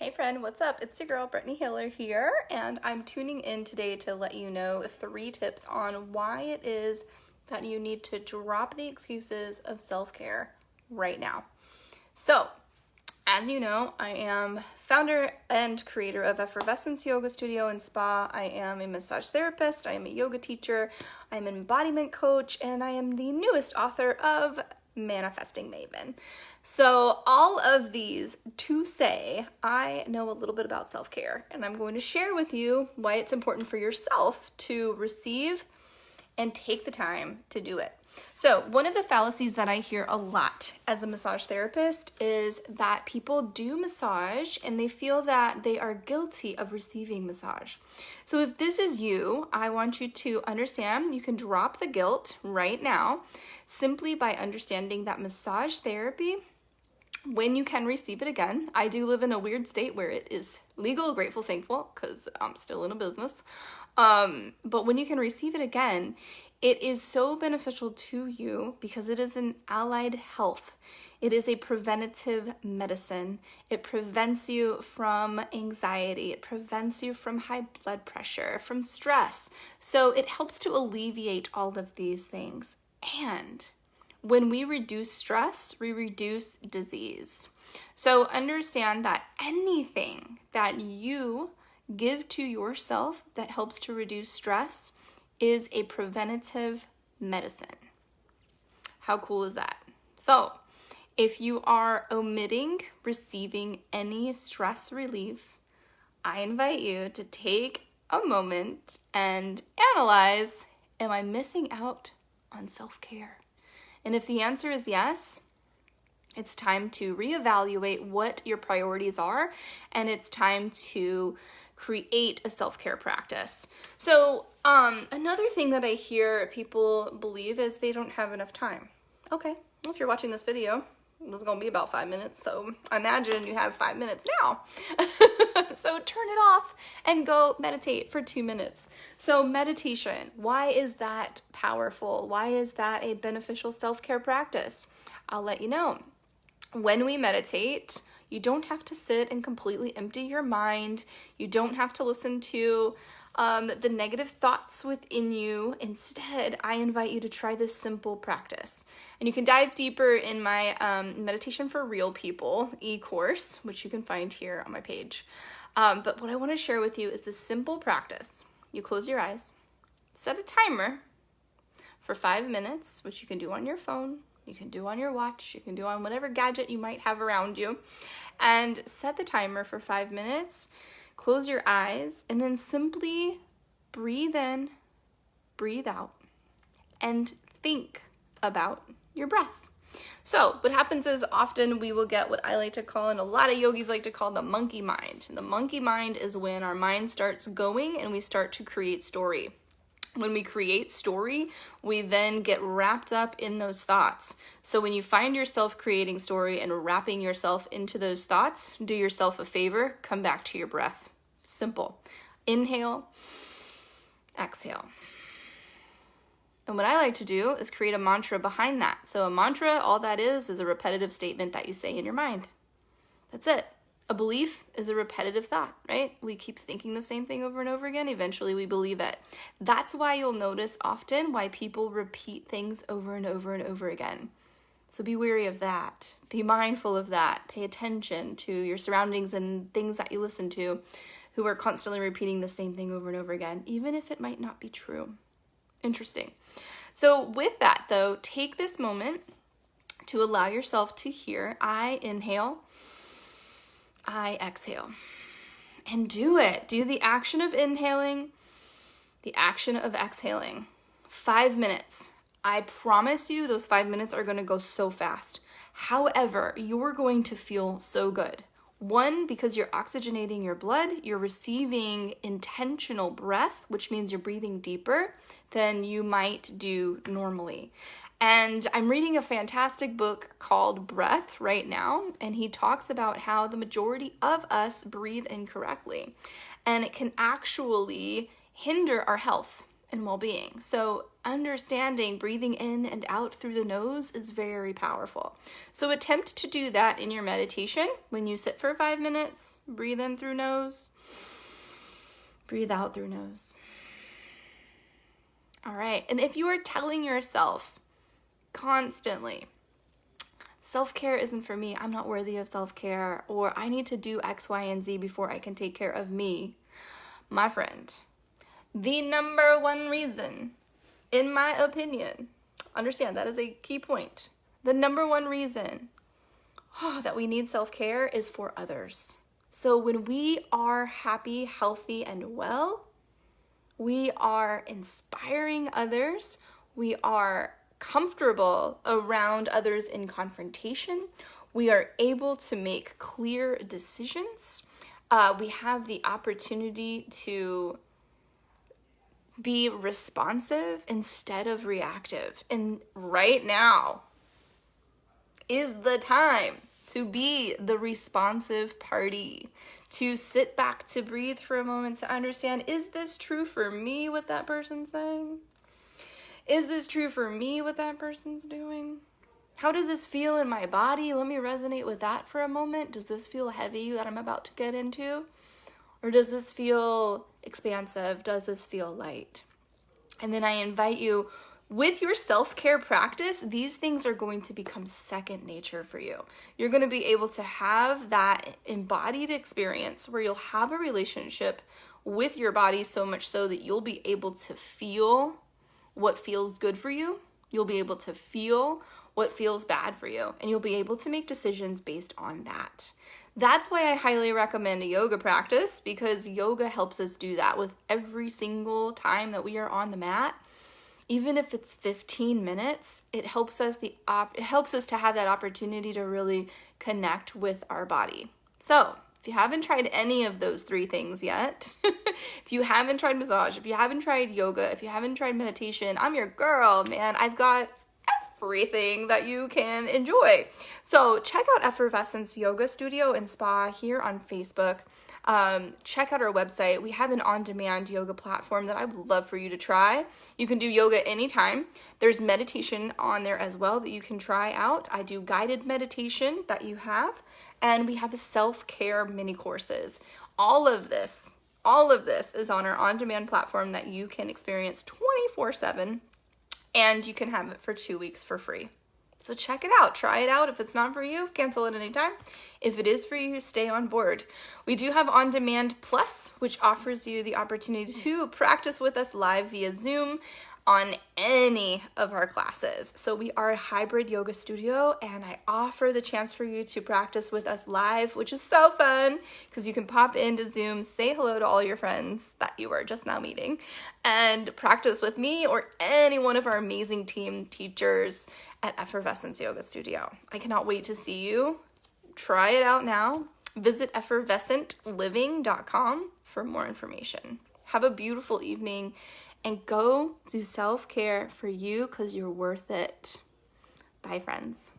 Hey friend, what's up? It's your girl Brittany Hiller here, and I'm tuning in today to let you know 3 tips on why it is that you need to drop the excuses of self-care right now. So, as you know, I am founder and creator of Effervescence Yoga Studio and Spa. I am a massage therapist, I am a yoga teacher, I'm an embodiment coach, and I am the newest author of Manifesting Maven. So all of these to say, I know a little bit about self-care, and I'm going to share with you why it's important for yourself to receive and take the time to do it. So one of the fallacies that I hear a lot as a massage therapist is that people do massage and they feel that they are guilty of receiving massage. So if this is you, I want you to understand you can drop the guilt right now simply by understanding that massage therapy, when you can receive it again, I do live in a weird state where it is legal, grateful, thankful, because I'm still in a business. But when you can receive it again, it is so beneficial to you because it is an allied health. It is a preventative medicine. It prevents you from anxiety. It prevents you from high blood pressure, from stress. So it helps to alleviate all of these things. And when we reduce stress, we reduce disease. So understand that anything that you give to yourself that helps to reduce stress is a preventative medicine. How cool is that? So if you are omitting receiving any stress relief, I invite you to take a moment and analyze, am I missing out on self-care? And if the answer is yes, it's time to reevaluate what your priorities are, and it's time to create a self-care practice. So another thing that I hear people believe is they don't have enough time. Okay, well, if you're watching this video, it's gonna be about 5 minutes, so imagine you have 5 minutes now. So turn it off and go meditate for 2 minutes. So meditation, why is that powerful? Why is that a beneficial self-care practice? I'll let you know. When we meditate, you don't have to sit and completely empty your mind. You don't have to listen to the negative thoughts within you. Instead, I invite you to try this simple practice. And you can dive deeper in my Meditation for Real People e-course, which you can find here on my page. But what I want to share with you is this simple practice. You close your eyes, set a timer for 5 minutes, which you can do on your phone. You can do on your watch, you can do on whatever gadget you might have around you, and set the timer for 5 minutes, close your eyes, and then simply breathe in, breathe out, and think about your breath. So what happens is often we will get what I like to call, and a lot of yogis like to call, the monkey mind. And the monkey mind is when our mind starts going and we start to create story. When we create story, we then get wrapped up in those thoughts. So when you find yourself creating story and wrapping yourself into those thoughts, do yourself a favor, come back to your breath. Simple. Inhale, exhale. And what I like to do is create a mantra behind that. So a mantra, all that is a repetitive statement that you say in your mind. That's it. A belief is a repetitive thought, right? We keep thinking the same thing over and over again. Eventually we believe it. That's why you'll notice often why people repeat things over and over and over again. So be wary of that. Be mindful of that. Pay attention to your surroundings and things that you listen to who are constantly repeating the same thing over and over again, even if it might not be true. Interesting. So with that though, take this moment to allow yourself to hear, I inhale, I exhale, and do it. Do the action of inhaling, the action of exhaling. 5 minutes. I promise you those 5 minutes are going to go so fast. However, you're going to feel so good. 1, because you're oxygenating your blood, you're receiving intentional breath, which means you're breathing deeper than you might do normally. And I'm reading a fantastic book called Breath right now, and he talks about how the majority of us breathe incorrectly, and it can actually hinder our health and well-being. So understanding breathing in and out through the nose is very powerful. So attempt to do that in your meditation. When you sit for 5 minutes, breathe in through nose, breathe out through nose. All right, and if you are telling yourself constantly, self-care isn't for me, I'm not worthy of self-care, or I need to do X, Y, and Z before I can take care of me, my friend, the number one reason, in my opinion, understand that is a key point, the number one reason that we need self-care is for others. So when we are happy, healthy, and well, we are inspiring others, we are comfortable around others in confrontation, we are able to make clear decisions, we have the opportunity to be responsive instead of reactive. And right now is the time to be the responsive party, to sit back, to breathe for a moment, to understand, is this true for me, what that person's saying? Is this true for me, what that person's doing? How does this feel in my body? Let me resonate with that for a moment. Does this feel heavy that I'm about to get into? Or does this feel expansive? Does this feel light? And then I invite you, with your self-care practice, these things are going to become second nature for you. You're going to be able to have that embodied experience where you'll have a relationship with your body so much so that you'll be able to feel what feels good for you. You'll be able to feel what feels bad for you, and you'll be able to make decisions based on that. That's why I highly recommend a yoga practice, because yoga helps us do that with every single time that we are on the mat. Even if it's 15 minutes, it helps us to have that opportunity to really connect with our body. So if you haven't tried any of those 3 things yet, if you haven't tried massage, if you haven't tried yoga, if you haven't tried meditation, I'm your girl, man. I've got everything that you can enjoy. So check out Effervescence Yoga Studio and Spa here on Facebook. Check out our website. We have an on-demand yoga platform that I would love for you to try. You can do yoga anytime. There's meditation on there as well that you can try out. I do guided meditation that you have, and we have self-care mini courses. All of this is on our on-demand platform that you can experience 24/7, and you can have it for 2 weeks for free. So check it out, try it out. If it's not for you, cancel it anytime. If it is for you, stay on board. We do have On Demand Plus, which offers you the opportunity to practice with us live via Zoom on any of our classes. So we are a hybrid yoga studio, and I offer the chance for you to practice with us live, which is so fun because you can pop into Zoom, say hello to all your friends that you are just now meeting, and practice with me or any one of our amazing team teachers at Effervescence Yoga Studio. I cannot wait to see you. Try it out now. Visit effervescentliving.com for more information. Have a beautiful evening, and go do self-care for you because you're worth it. Bye, friends.